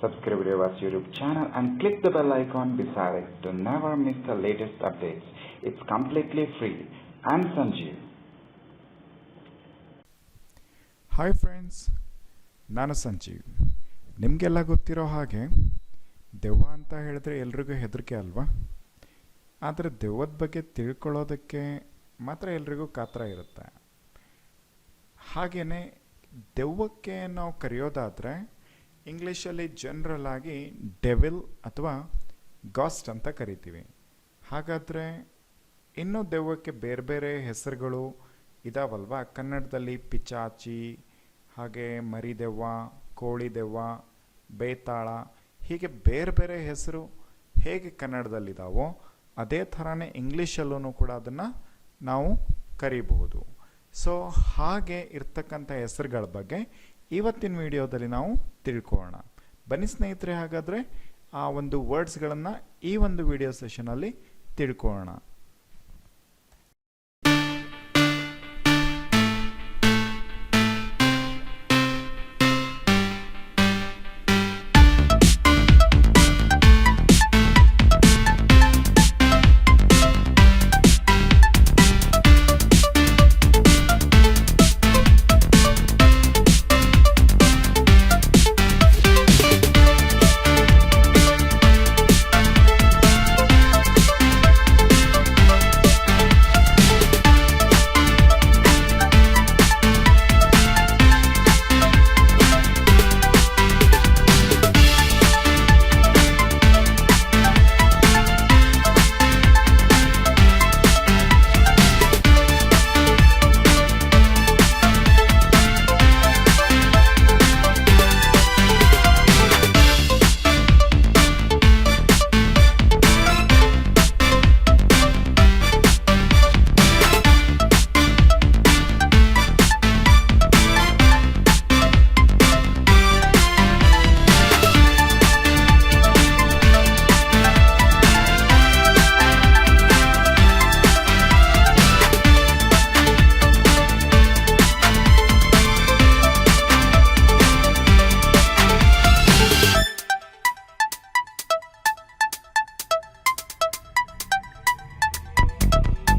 subscribe to our YouTube channel and click the bell icon beside it to never miss the latest updates. It's completely free. I'm Sanjeev. Hi friends, ನಾನು ಸಂಜೀವ್. ನಿಮಗೆಲ್ಲ ಗೊತ್ತಿರೋ ಹಾಗೆ ದೆವ್ವ ಅಂತ ಹೇಳಿದ್ರೆ ಎಲ್ರಿಗೂ ಹೆದರಿಕೆ ಅಲ್ವಾ? ಆದರೆ ದೆವ್ವದ ಬಗ್ಗೆ ತಿಳ್ಕೊಳ್ಳೋದಕ್ಕೆ ಮಾತ್ರ ಎಲ್ರಿಗೂ ಕಾತರ ಇರುತ್ತೆ. ಹಾಗೆಯೇ ದೆವ್ವಕ್ಕೆ ನಾವು ಕರೆಯೋದಾದರೆ ಇಂಗ್ಲೀಷಲ್ಲಿ ಜನರಲ್ ಆಗಿ ಡೆವಿಲ್ ಅಥವಾ ಗಾಸ್ಟ್ ಅಂತ ಕರಿತೀವಿ. ಹಾಗಾದರೆ ಇನ್ನೂ ದೆವ್ವಕ್ಕೆ ಬೇರೆ ಬೇರೆ ಹೆಸರುಗಳು ಇದಾವಲ್ವಾ? ಕನ್ನಡದಲ್ಲಿ ಪಿಚಾಚಿ, ಹಾಗೆ ಮರಿದೆವ್ವ, ಕೋಳಿ ದೆವ್ವ, ಬೇತಾಳ, ಹೀಗೆ ಬೇರೆ ಬೇರೆ ಹೆಸರು ಹೇಗೆ ಕನ್ನಡದಲ್ಲಿದ್ದಾವೋ ಅದೇ ಥರನೇ ಇಂಗ್ಲೀಷಲ್ಲೂ ಕೂಡ ಅದನ್ನು ನಾವು ಕರಿಬಹುದು. ಸೊ ಹಾಗೆ ಇರ್ತಕ್ಕಂಥ ಹೆಸರುಗಳ ಬಗ್ಗೆ ಇವತ್ತಿನ ವಿಡಿಯೋದಲ್ಲಿ ನಾವು ತಿಳ್ಕೊಳ್ಳೋಣ. ಬನ್ನಿ ಸ್ನೇಹಿತರೆ, ಹಾಗಾದರೆ ಆ ಒಂದು ವರ್ಡ್ಸ್ಗಳನ್ನು ಈ ಒಂದು ವಿಡಿಯೋ ಸೆಷನಲ್ಲಿ ತಿಳ್ಕೊಳ್ಳೋಣ.